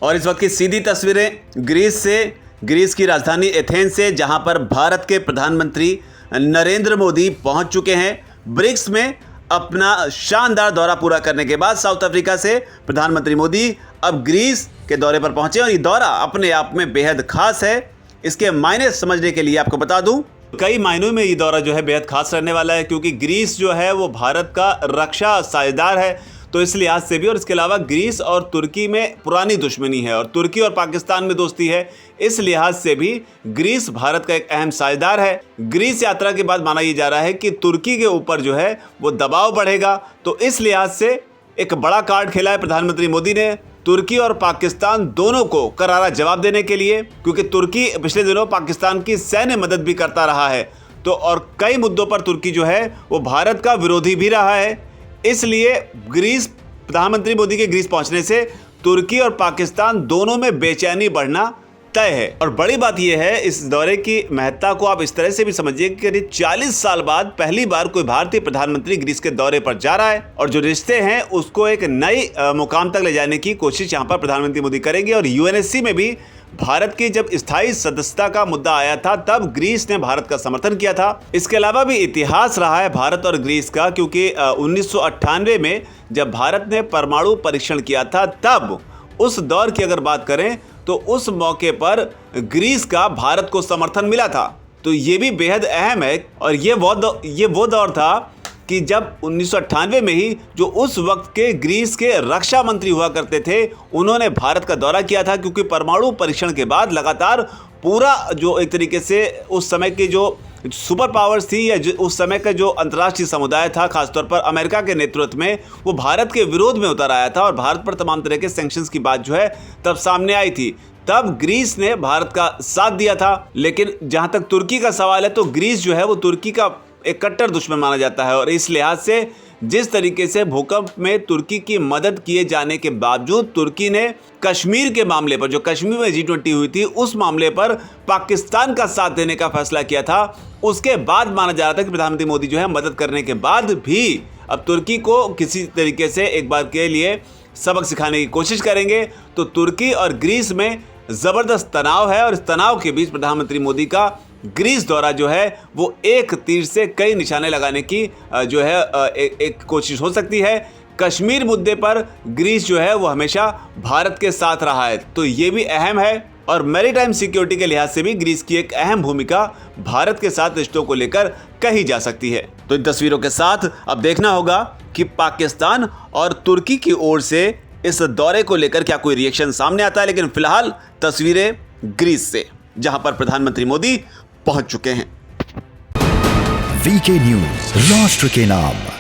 और इस वक्त की सीधी तस्वीरें ग्रीस से, ग्रीस की राजधानी एथेंस से, जहां पर भारत के प्रधानमंत्री नरेंद्र मोदी पहुंच चुके हैं। ब्रिक्स में अपना शानदार दौरा पूरा करने के बाद साउथ अफ्रीका से प्रधानमंत्री मोदी अब ग्रीस के दौरे पर पहुंचे और ये दौरा अपने आप में बेहद खास है। इसके मायने समझने के लिए आपको बता दूं, कई मायनों में ये दौरा जो है बेहद खास रहने वाला है, क्योंकि ग्रीस जो है वो भारत का रक्षा साझेदार है। तो इस लिहाज से भी, और इसके अलावा ग्रीस और तुर्की में पुरानी दुश्मनी है और तुर्की और पाकिस्तान में दोस्ती है। इस लिहाज से भी ग्रीस भारत का एक अहम साझेदार है। ग्रीस यात्रा के बाद माना यह जा रहा है कि तुर्की के ऊपर जो है वो दबाव बढ़ेगा। तो इस लिहाज से एक बड़ा कार्ड खेला है प्रधानमंत्री मोदी ने तुर्की और पाकिस्तान दोनों को करारा जवाब देने के लिए, क्योंकि तुर्की पिछले दिनों पाकिस्तान की सैन्य मदद भी करता रहा है। तो और कई मुद्दों पर तुर्की जो है वो भारत का विरोधी भी रहा है। इसलिए ग्रीस, प्रधानमंत्री मोदी के ग्रीस पहुंचने से तुर्की और पाकिस्तान दोनों में बेचैनी बढ़ना तय है। और बड़ी बात यह है, इस दौरे की महत्ता को आप इस तरह से भी समझिए कि करीब 40 साल बाद पहली बार कोई भारतीय प्रधानमंत्री ग्रीस के दौरे पर जा रहा है और जो रिश्ते हैं उसको एक नई मुकाम तक ले जाने की कोशिश यहां पर प्रधानमंत्री मोदी करेंगे। और यूएनएससी में भी भारत की जब स्थायी सदस्यता का मुद्दा आया था तब ग्रीस ने भारत का समर्थन किया था। इसके अलावा भी इतिहास रहा है भारत और ग्रीस का, क्योंकि 1998 में जब भारत ने परमाणु परीक्षण किया था तब उस दौर की अगर बात करें तो उस मौके पर ग्रीस का भारत को समर्थन मिला था। तो ये भी बेहद अहम है। और ये वो दौर था कि जब 1998 में ही जो उस वक्त के ग्रीस के रक्षा मंत्री हुआ करते थे उन्होंने भारत का दौरा किया था, क्योंकि परमाणु परीक्षण के बाद लगातार पूरा जो एक तरीके से उस समय की जो सुपर पावर्स थी या उस समय का जो अंतर्राष्ट्रीय समुदाय था, खासतौर पर अमेरिका के नेतृत्व में, वो भारत के विरोध में उतर आया था और भारत पर तमाम तरह के सैंक्शंस की बात जो है तब सामने आई थी। तब ग्रीस ने भारत का साथ दिया था। लेकिन जहां तक तुर्की का सवाल है तो ग्रीस जो है वो तुर्की का एक कट्टर दुश्मन माना जाता है। और इस लिहाज से जिस तरीके से भूकंप में तुर्की की मदद किए जाने के बावजूद तुर्की ने कश्मीर के मामले पर, जो कश्मीर में G20 हुई थी, उस मामले पर पाकिस्तान का साथ देने का फैसला किया था, उसके बाद माना जा रहा था कि प्रधानमंत्री मोदी जो है मदद करने के बाद भी अब तुर्की को किसी तरीके से एक बार के लिए सबक सिखाने की कोशिश करेंगे। तो तुर्की और ग्रीस में जबरदस्त तनाव है और इस तनाव के बीच प्रधानमंत्री मोदी का ग्रीस दौरा जो है वो एक तीर से कई निशाने लगाने की जो है एक कोशिश हो सकती है। कश्मीर मुद्दे पर ग्रीस जो है वो हमेशा भारत के साथ रहा है, तो ये भी अहम है। और मैरीटाइम सिक्योरिटी के लिहाज से भी ग्रीस की एक अहम भूमिका भारत के साथ रिश्तों को लेकर कही जा सकती है। तो इन तस्वीरों के साथ अब देखना होगा कि पाकिस्तान और तुर्की की ओर से इस दौरे को लेकर क्या कोई रिएक्शन सामने आता है। लेकिन फिलहाल तस्वीरें ग्रीस से, जहां पर प्रधानमंत्री मोदी पहुंच चुके हैं। वीके न्यूज, राष्ट्र के नाम।